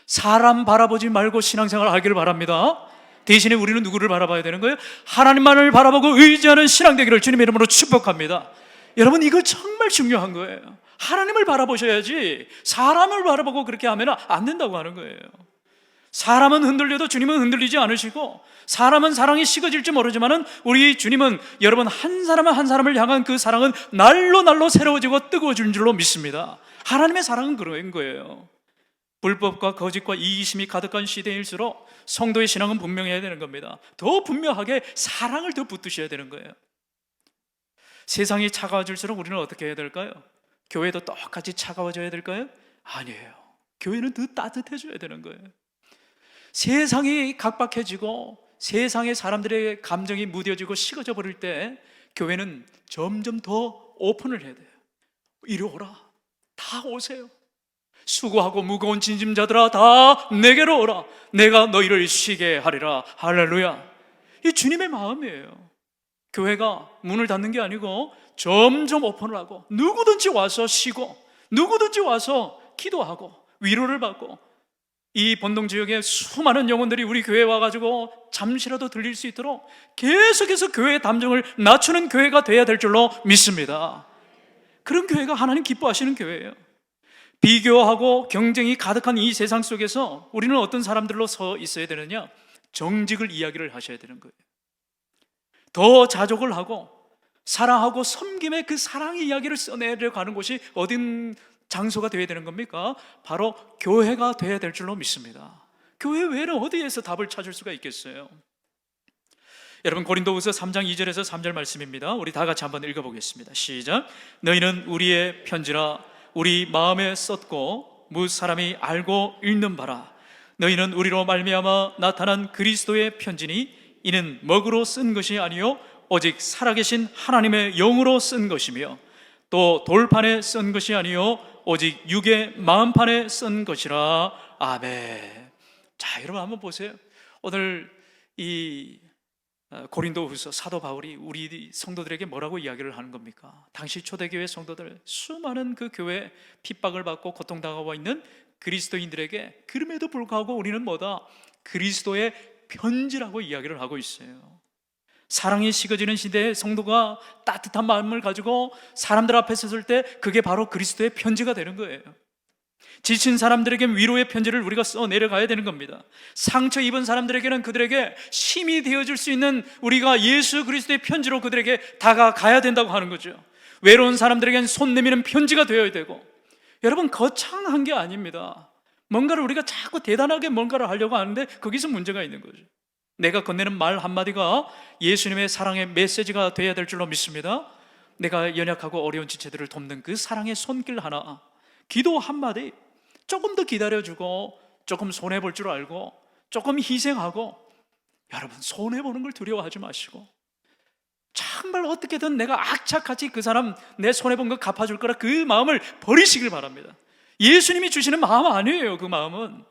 사람 바라보지 말고 신앙생활 하기를 바랍니다. 대신에 우리는 누구를 바라봐야 되는 거예요? 하나님만을 바라보고 의지하는 신앙 되기를 주님의 이름으로 축복합니다. 여러분, 이거 정말 중요한 거예요. 하나님을 바라보셔야지 사람을 바라보고 그렇게 하면 안 된다고 하는 거예요. 사람은 흔들려도 주님은 흔들리지 않으시고, 사람은 사랑이 식어질지 모르지만은 우리 주님은 여러분 한 사람은 한 사람을 향한 그 사랑은 날로 날로 새로워지고 뜨거워지는 줄로 믿습니다. 하나님의 사랑은 그런 거예요. 불법과 거짓과 이기심이 가득한 시대일수록 성도의 신앙은 분명해야 되는 겁니다. 더 분명하게 사랑을 더 붙드셔야 되는 거예요. 세상이 차가워질수록 우리는 어떻게 해야 될까요? 교회도 똑같이 차가워져야 될까요? 아니에요. 교회는 더 따뜻해져야 되는 거예요. 세상이 각박해지고 세상의 사람들의 감정이 무뎌지고 식어져 버릴 때 교회는 점점 더 오픈을 해야 돼요. 이리 오라, 다 오세요. 수고하고 무거운 짐자들아 다 내게로 오라, 내가 너희를 쉬게 하리라. 할렐루야. 이 주님의 마음이에요. 교회가 문을 닫는 게 아니고 점점 오픈을 하고 누구든지 와서 쉬고 누구든지 와서 기도하고 위로를 받고, 이 본동 지역에 수많은 영혼들이 우리 교회에 와가지고 잠시라도 들릴 수 있도록 계속해서 교회의 담정을 낮추는 교회가 돼야 될 줄로 믿습니다. 그런 교회가 하나님 기뻐하시는 교회예요. 비교하고 경쟁이 가득한 이 세상 속에서 우리는 어떤 사람들로 서 있어야 되느냐? 정직을 이야기를 하셔야 되는 거예요. 더 자족을 하고 사랑하고 섬김의 그 사랑의 이야기를 써내려가는 곳이 어딘 장소가 되어야 되는 겁니까? 바로 교회가 되어야 될 줄로 믿습니다. 교회 외에는 어디에서 답을 찾을 수가 있겠어요? 여러분, 고린도후서 3장 2절에서 3절 말씀입니다. 우리 다 같이 한번 읽어보겠습니다. 시작. 너희는 우리의 편지라 우리 마음에 썼고 무릇 사람이 알고 읽는 바라. 너희는 우리로 말미암아 나타난 그리스도의 편지니 이는 먹으로 쓴 것이 아니요 오직 살아계신 하나님의 영으로 쓴 것이며 또 돌판에 쓴 것이 아니요 오직 육의 마음판에 쓴 것이라. 아멘. 자, 여러분 한번 보세요. 오늘 이 고린도후서 사도 바울이 우리 성도들에게 뭐라고 이야기를 하는 겁니까? 당시 초대교회 성도들, 수많은 그 교회 핍박을 받고 고통당하고 있는 그리스도인들에게, 그럼에도 불구하고 우리는 뭐다? 그리스도의 편지라고 이야기를 하고 있어요. 사랑이 식어지는 시대에 성도가 따뜻한 마음을 가지고 사람들 앞에 섰을 때 그게 바로 그리스도의 편지가 되는 거예요. 지친 사람들에게 위로의 편지를 우리가 써 내려가야 되는 겁니다. 상처 입은 사람들에게는 그들에게 힘이 되어줄 수 있는 우리가 예수 그리스도의 편지로 그들에게 다가가야 된다고 하는 거죠. 외로운 사람들에게는 손 내미는 편지가 되어야 되고, 여러분 거창한 게 아닙니다. 뭔가를 우리가 자꾸 대단하게 뭔가를 하려고 하는데 거기서 문제가 있는 거죠. 내가 건네는 말 한마디가 예수님의 사랑의 메시지가 되어야 될 줄로 믿습니다. 내가 연약하고 어려운 지체들을 돕는 그 사랑의 손길 하나, 기도 한마디, 조금 더 기다려주고 조금 손해볼 줄 알고 조금 희생하고, 여러분 손해보는 걸 두려워하지 마시고 정말 어떻게든 내가 악착같이 그 사람 내 손해본 거 갚아줄 거라 그 마음을 버리시길 바랍니다. 예수님이 주시는 마음 아니에요. 그 마음은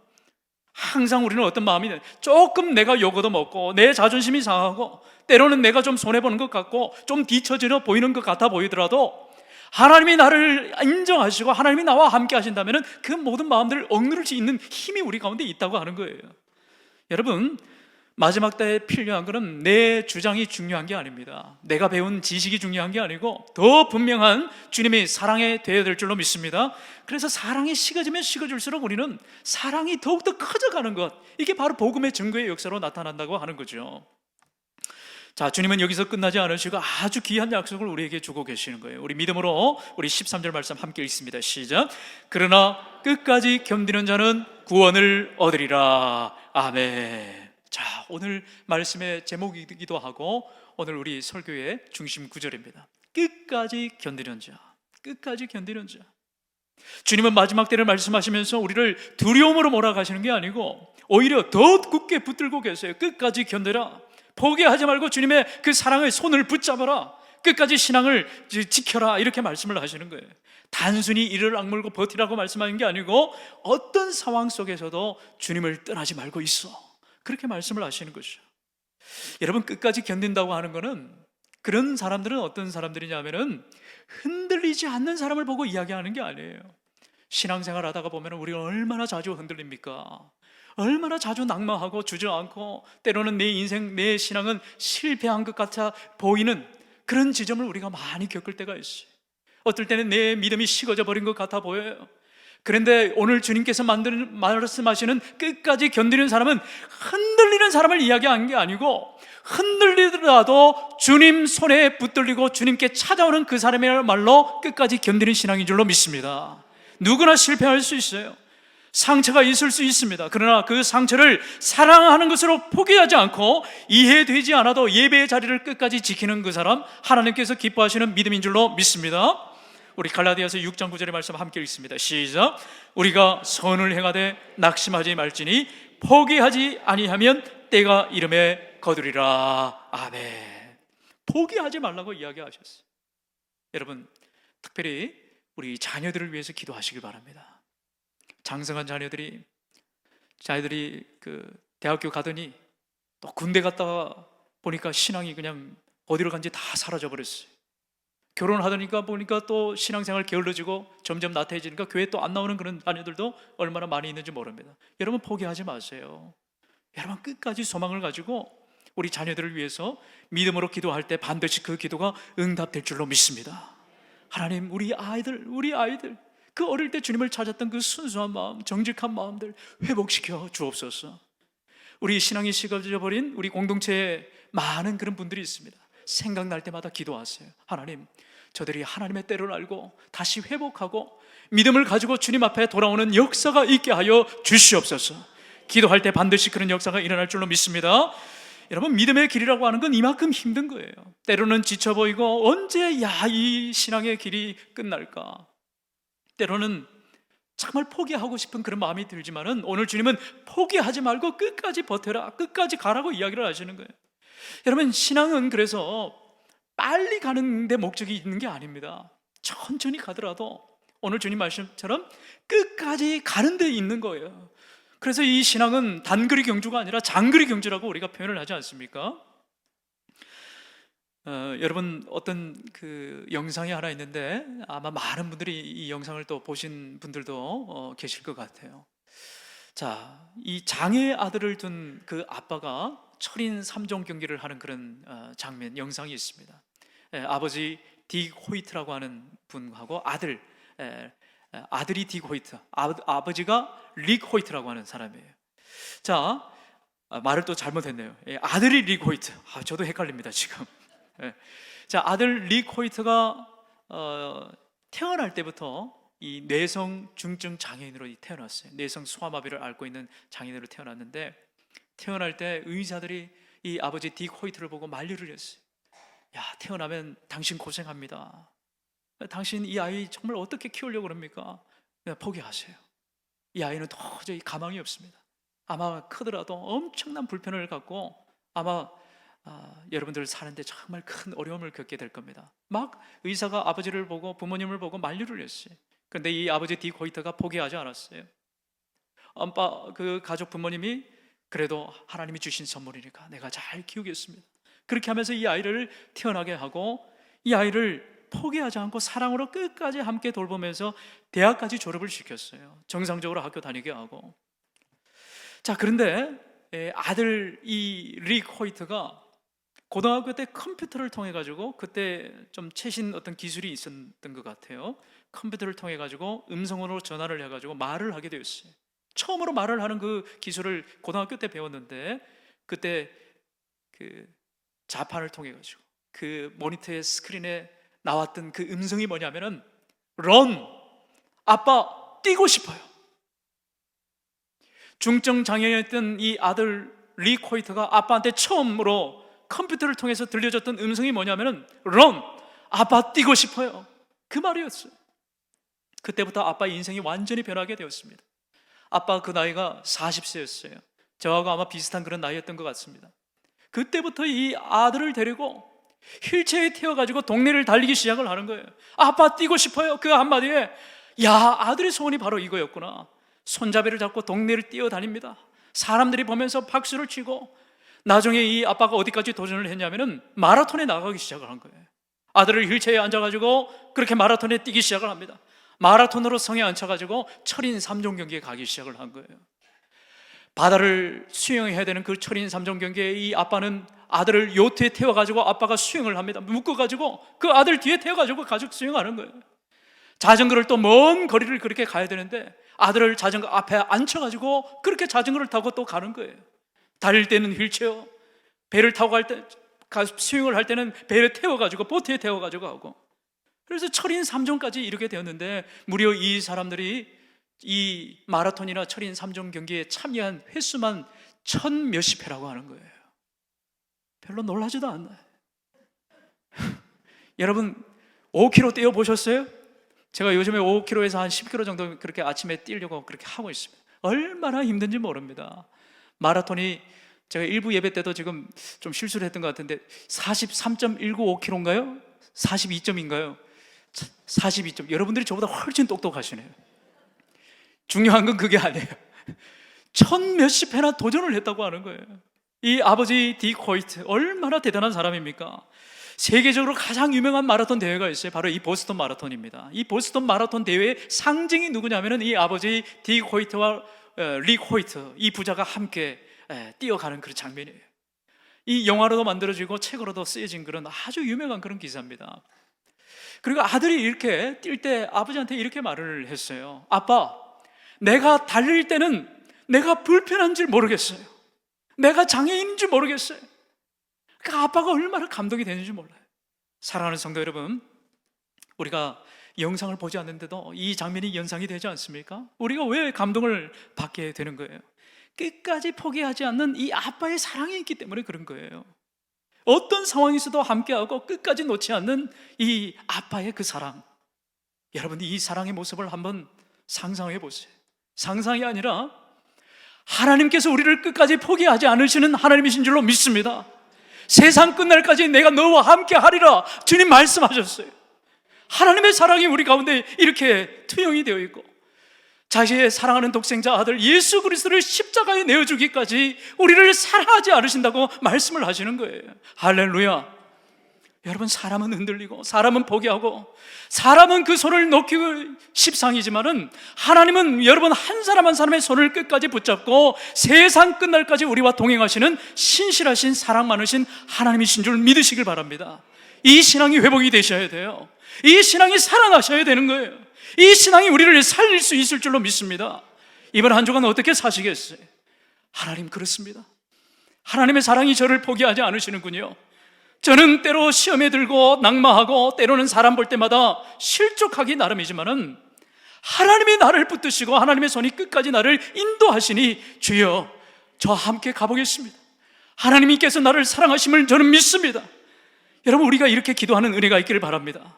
항상 우리는 어떤 마음이 조금 내가 욕 얻어먹고 내 자존심이 상하고 때로는 내가 좀 손해보는 것 같고 좀 뒤처져 보이는 것 같아 보이더라도 하나님이 나를 인정하시고 하나님이 나와 함께 하신다면 그 모든 마음들을 억누를 수 있는 힘이 우리 가운데 있다고 하는 거예요. 여러분, 마지막 때에 필요한 것은 내 주장이 중요한 게 아닙니다. 내가 배운 지식이 중요한 게 아니고 더 분명한 주님의 사랑이 되어야 될 줄로 믿습니다. 그래서 사랑이 식어지면 식어질수록 우리는 사랑이 더욱더 커져가는 것, 이게 바로 복음의 증거의 역사로 나타난다고 하는 거죠. 자, 주님은 여기서 끝나지 않으시고 아주 귀한 약속을 우리에게 주고 계시는 거예요. 우리 믿음으로 우리 13절 말씀 함께 읽습니다. 시작. 그러나 끝까지 견디는 자는 구원을 얻으리라. 아멘. 자, 오늘 말씀의 제목이기도 하고 오늘 우리 설교의 중심 구절입니다. 끝까지 견디는 자, 끝까지 견디는 자. 주님은 마지막 때를 말씀하시면서 우리를 두려움으로 몰아가시는 게 아니고 오히려 더 굳게 붙들고 계세요. 끝까지 견뎌라. 포기하지 말고 주님의 그 사랑의 손을 붙잡아라. 끝까지 신앙을 지켜라. 이렇게 말씀을 하시는 거예요. 단순히 이를 악물고 버티라고 말씀하는 게 아니고 어떤 상황 속에서도 주님을 떠나지 말고 있어. 그렇게 말씀을 하시는 것이죠. 여러분, 끝까지 견딘다고 하는 것은 그런 사람들은 어떤 사람들이냐면은 흔들리지 않는 사람을 보고 이야기하는 게 아니에요. 신앙생활 하다가 보면 우리가 얼마나 자주 흔들립니까? 얼마나 자주 낙마하고 주저앉고 때로는 내 인생, 내 신앙은 실패한 것 같아 보이는 그런 지점을 우리가 많이 겪을 때가 있어요. 어떨 때는 내 믿음이 식어져 버린 것 같아 보여요. 그런데 오늘 주님께서 말씀하시는 끝까지 견디는 사람은 흔들리는 사람을 이야기하는 게 아니고 흔들리더라도 주님 손에 붙들리고 주님께 찾아오는 그 사람이야말로 끝까지 견디는 신앙인 줄로 믿습니다. 누구나 실패할 수 있어요. 상처가 있을 수 있습니다. 그러나 그 상처를 사랑하는 것으로 포기하지 않고 이해되지 않아도 예배의 자리를 끝까지 지키는 그 사람, 하나님께서 기뻐하시는 믿음인 줄로 믿습니다. 우리 갈라디아서 6장 9절의 말씀 함께 읽습니다. 시작. 우리가 선을 행하되 낙심하지 말지니 포기하지 아니하면 때가 이름에 거두리라. 아멘. 포기하지 말라고 이야기하셨어요. 여러분, 특별히 우리 자녀들을 위해서 기도하시길 바랍니다. 장성한 자녀들이 그 대학교 가더니 또 군대 갔다 보니까 신앙이 그냥 어디로 간지 다 사라져 버렸어요. 결혼하다니까 보니까 또 신앙생활 게을러지고 점점 나태해지니까 교회 또 안 나오는 그런 자녀들도 얼마나 많이 있는지 모릅니다. 여러분, 포기하지 마세요. 여러분, 끝까지 소망을 가지고 우리 자녀들을 위해서 믿음으로 기도할 때 반드시 그 기도가 응답될 줄로 믿습니다. 하나님, 우리 아이들 그 어릴 때 주님을 찾았던 그 순수한 마음, 정직한 마음들 회복시켜 주옵소서. 우리 신앙이 식어져 버린 우리 공동체에 많은 그런 분들이 있습니다. 생각날 때마다 기도하세요. 하나님, 저들이 하나님의 때를 알고 다시 회복하고 믿음을 가지고 주님 앞에 돌아오는 역사가 있게 하여 주시옵소서. 기도할 때 반드시 그런 역사가 일어날 줄로 믿습니다. 여러분, 믿음의 길이라고 하는 건 이만큼 힘든 거예요. 때로는 지쳐 보이고 언제 이 신앙의 길이 끝날까? 때로는 정말 포기하고 싶은 그런 마음이 들지만은 오늘 주님은 포기하지 말고 끝까지 버텨라, 끝까지 가라고 이야기를 하시는 거예요. 여러분, 신앙은 그래서 빨리 가는 데 목적이 있는 게 아닙니다. 천천히 가더라도 오늘 주님 말씀처럼 끝까지 가는 데 있는 거예요. 그래서 이 신앙은 단거리 경주가 아니라 장거리 경주라고 우리가 표현을 하지 않습니까? 여러분, 어떤 그 영상이 하나 있는데 아마 많은 분들이 이 영상을 또 보신 분들도 계실 것 같아요. 자, 이 장애 아들을 둔 그 아빠가 철인 3종 경기를 하는 그런 장면, 영상이 있습니다. 아버지 딕 호이트라고 하는 분하고 아들이 딕 호이트, 아버지가 릭 호이트라고 하는 사람이에요. 자, 말을 또 잘못했네요. 아들이 릭 호이트. 저도 헷갈립니다 지금. 자, 아들 릭 호이트가 태어날 때부터 이 뇌성 중증 장애인으로 태어났어요. 뇌성 소아마비를 앓고 있는 장애인으로 태어났는데, 태어날 때 의사들이 이 아버지 딕 호이트를 보고 만류를 했어요. 야, 태어나면 당신 고생합니다. 당신 이 아이 정말 어떻게 키우려고 그럽니까? 포기하세요. 이 아이는 도저히 가망이 없습니다. 아마 크더라도 엄청난 불편을 갖고 아마 여러분들 사는데 정말 큰 어려움을 겪게 될 겁니다. 막 의사가 아버지를 보고 부모님을 보고 만류를 했어요. 그런데 이 아버지 딕 호이트가 포기하지 않았어요. 그 가족 부모님이 그래도 하나님이 주신 선물이니까 내가 잘 키우겠습니다. 그렇게 하면서 이 아이를 태어나게 하고 이 아이를 포기하지 않고 사랑으로 끝까지 함께 돌보면서 대학까지 졸업을 시켰어요. 정상적으로 학교 다니게 하고. 자, 그런데 아들 이 릭 호이트가 고등학교 때 컴퓨터를 통해 가지고, 그때 좀 최신 어떤 기술이 있었던 것 같아요. 컴퓨터를 통해 가지고 음성으로 전화를 해 가지고 말을 하게 되었어요. 처음으로 말을 하는 그 기술을 고등학교 때 배웠는데, 그때 그 자판을 통해 가지고 그 모니터의 스크린에 나왔던 그 음성이 뭐냐면은 런, 아빠 뛰고 싶어요. 중증 장애였던 이 아들 리 코이트가 아빠한테 처음으로 컴퓨터를 통해서 들려줬던 음성이 뭐냐면은 런, 아빠 뛰고 싶어요. 그 말이었어요. 그때부터 아빠의 인생이 완전히 변하게 되었습니다. 아빠 그 나이가 40세였어요. 저하고 아마 비슷한 그런 나이였던 것 같습니다. 그때부터 이 아들을 데리고 휠체어에 태워가지고 동네를 달리기 시작을 하는 거예요. 아빠 뛰고 싶어요. 그 한마디에 야, 아들의 소원이 바로 이거였구나. 손잡이를 잡고 동네를 뛰어다닙니다. 사람들이 보면서 박수를 치고, 나중에 이 아빠가 어디까지 도전을 했냐면은 마라톤에 나가기 시작을 한 거예요. 아들을 휠체어에 앉아가지고 그렇게 마라톤에 뛰기 시작을 합니다. 마라톤으로 성에 앉혀가지고 철인 3종 경기에 가기 시작을 한 거예요. 바다를 수영해야 되는 그 철인 3종 경기에 이 아빠는 아들을 요트에 태워가지고 아빠가 수영을 합니다. 묶어가지고 그 아들 뒤에 태워가지고 가족 수영하는 거예요. 자전거를 또 먼 거리를 그렇게 가야 되는데 아들을 자전거 앞에 앉혀가지고 그렇게 자전거를 타고 또 가는 거예요. 달릴 때는 휠체어, 배를 타고 갈 때, 수영을 할 때는 배를 태워가지고 보트에 태워가지고 하고, 그래서 철인 3종까지 이르게 되었는데, 무려 이 사람들이 이 마라톤이나 철인 3종 경기에 참여한 횟수만 1000 몇십 회라고 하는 거예요. 별로 놀라지도 않나요? 여러분 5km 뛰어보셨어요? 제가 요즘에 5km에서 한 10km 정도 그렇게 아침에 뛰려고 그렇게 하고 있습니다. 얼마나 힘든지 모릅니다. 마라톤이 제가 일부 예배 때도 지금 좀 실수를 했던 것 같은데 43.195km인가요? 42점인가요? 42점. 여러분들이 저보다 훨씬 똑똑하시네요. 중요한 건 그게 아니에요. 1000 몇십 회나 도전을 했다고 하는 거예요. 이 아버지 디 코이트 얼마나 대단한 사람입니까? 세계적으로 가장 유명한 마라톤 대회가 있어요. 바로 이 보스턴 마라톤입니다. 이 보스턴 마라톤 대회의 상징이 누구냐면은 이 아버지 디 코이트와 리 코이트, 이 부자가 함께 뛰어가는 그런 장면이에요. 이 영화로도 만들어지고 책으로도 쓰여진 그런 아주 유명한 그런 기사입니다. 그리고 아들이 이렇게 뛸 때 아버지한테 이렇게 말을 했어요. 아빠, 내가 달릴 때는 내가 불편한 줄 모르겠어요. 내가 장애인인 줄 모르겠어요. 그 아빠가 얼마나 감동이 되는지 몰라요. 사랑하는 성도 여러분, 우리가 영상을 보지 않는데도 이 장면이 연상이 되지 않습니까? 우리가 왜 감동을 받게 되는 거예요? 끝까지 포기하지 않는 이 아빠의 사랑이 있기 때문에 그런 거예요. 어떤 상황에서도 함께하고 끝까지 놓지 않는 이 아빠의 그 사랑, 여러분 이 사랑의 모습을 한번 상상해 보세요. 상상이 아니라 하나님께서 우리를 끝까지 포기하지 않으시는 하나님이신 줄로 믿습니다. 세상 끝날까지 내가 너와 함께 하리라 주님 말씀하셨어요. 하나님의 사랑이 우리 가운데 이렇게 투영이 되어 있고, 자기의 사랑하는 독생자 아들 예수 그리스도를 십자가에 내어주기까지 우리를 사랑하지 않으신다고 말씀을 하시는 거예요. 할렐루야. 여러분, 사람은 흔들리고 사람은 포기하고 사람은 그 손을 놓기고 십상이지만은 하나님은 여러분 한 사람 한 사람의 손을 끝까지 붙잡고 세상 끝날까지 우리와 동행하시는 신실하신 사랑 많으신 하나님이신 줄 믿으시길 바랍니다. 이 신앙이 회복이 되셔야 돼요. 이 신앙이 살아나셔야 되는 거예요. 이 신앙이 우리를 살릴 수 있을 줄로 믿습니다. 이번 한 주간 어떻게 사시겠어요? 하나님 그렇습니다. 하나님의 사랑이 저를 포기하지 않으시는군요. 저는 때로 시험에 들고 낙마하고 때로는 사람 볼 때마다 실족하기 나름이지만은 하나님이 나를 붙드시고 하나님의 손이 끝까지 나를 인도하시니 주여 저와 함께 가보겠습니다. 하나님께서 나를 사랑하심을 저는 믿습니다. 여러분, 우리가 이렇게 기도하는 은혜가 있기를 바랍니다.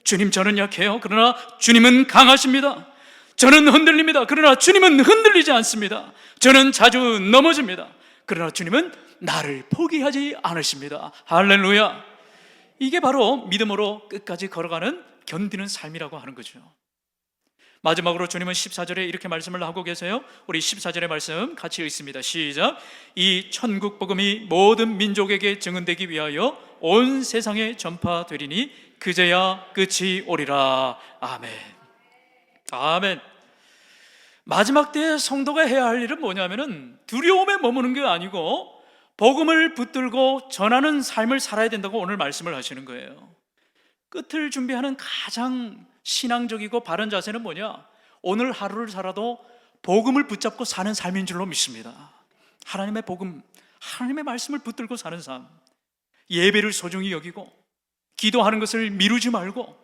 주님, 저는 약해요. 그러나 주님은 강하십니다. 저는 흔들립니다. 그러나 주님은 흔들리지 않습니다. 저는 자주 넘어집니다. 그러나 주님은 나를 포기하지 않으십니다. 할렐루야. 이게 바로 믿음으로 끝까지 걸어가는 견디는 삶이라고 하는 거죠. 마지막으로 주님은 14절에 이렇게 말씀을 하고 계세요. 우리 14절의 말씀 같이 읽습니다. 시작. 이 천국 복음이 모든 민족에게 증언되기 위하여 온 세상에 전파되리니 그제야 끝이 오리라. 아멘. 아멘. 마지막 때에 성도가 해야 할 일은 뭐냐면은 두려움에 머무는 게 아니고 복음을 붙들고 전하는 삶을 살아야 된다고 오늘 말씀을 하시는 거예요. 끝을 준비하는 가장 신앙적이고 바른 자세는 뭐냐? 오늘 하루를 살아도 복음을 붙잡고 사는 삶인 줄로 믿습니다. 하나님의 복음, 하나님의 말씀을 붙들고 사는 삶, 예배를 소중히 여기고 기도하는 것을 미루지 말고,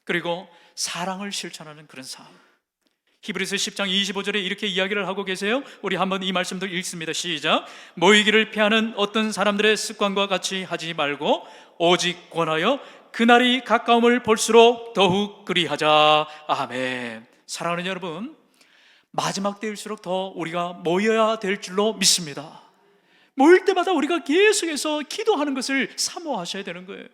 그리고 사랑을 실천하는 그런 삶. 히브리서 10장 25절에 이렇게 이야기를 하고 계세요. 우리 한번 이 말씀도 읽습니다. 시작. 모이기를 피하는 어떤 사람들의 습관과 같이 하지 말고 오직 권하여 그날이 가까움을 볼수록 더욱 그리하자. 아멘. 사랑하는 여러분, 마지막 때일수록 더 우리가 모여야 될 줄로 믿습니다. 모일 때마다 우리가 계속해서 기도하는 것을 사모하셔야 되는 거예요.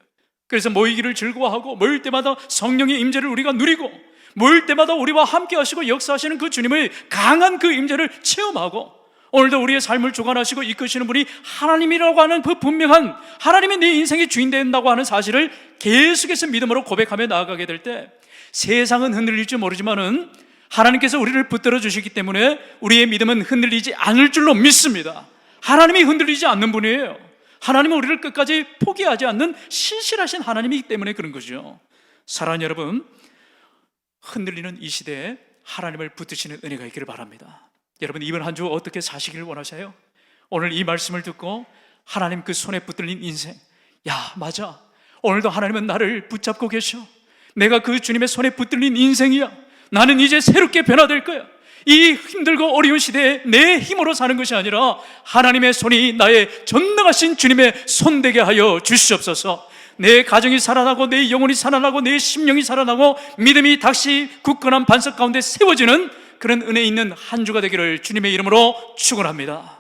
그래서 모이기를 즐거워하고, 모일 때마다 성령의 임재를 우리가 누리고, 모일 때마다 우리와 함께 하시고 역사하시는 그 주님의 강한 그 임재를 체험하고, 오늘도 우리의 삶을 주관하시고 이끄시는 분이 하나님이라고 하는 그 분명한, 하나님이 내 인생의 주인 된다고 하는 사실을 계속해서 믿음으로 고백하며 나아가게 될 때, 세상은 흔들릴지 모르지만은 하나님께서 우리를 붙들어 주시기 때문에 우리의 믿음은 흔들리지 않을 줄로 믿습니다. 하나님이 흔들리지 않는 분이에요. 하나님은 우리를 끝까지 포기하지 않는 신실하신 하나님이기 때문에 그런 거죠. 사랑하는 여러분, 흔들리는 이 시대에 하나님을 붙드시는 은혜가 있기를 바랍니다. 여러분, 이번 한 주 어떻게 사시기를 원하세요? 오늘 이 말씀을 듣고 하나님 그 손에 붙들린 인생, 야, 맞아, 오늘도 하나님은 나를 붙잡고 계셔. 내가 그 주님의 손에 붙들린 인생이야. 나는 이제 새롭게 변화될 거야. 이 힘들고 어려운 시대에 내 힘으로 사는 것이 아니라 하나님의 손이 나의 전능하신 주님의 손 되게 하여 주시옵소서. 내 가정이 살아나고, 내 영혼이 살아나고, 내 심령이 살아나고, 믿음이 다시 굳건한 반석 가운데 세워지는 그런 은혜 있는 한 주가 되기를 주님의 이름으로 축원합니다.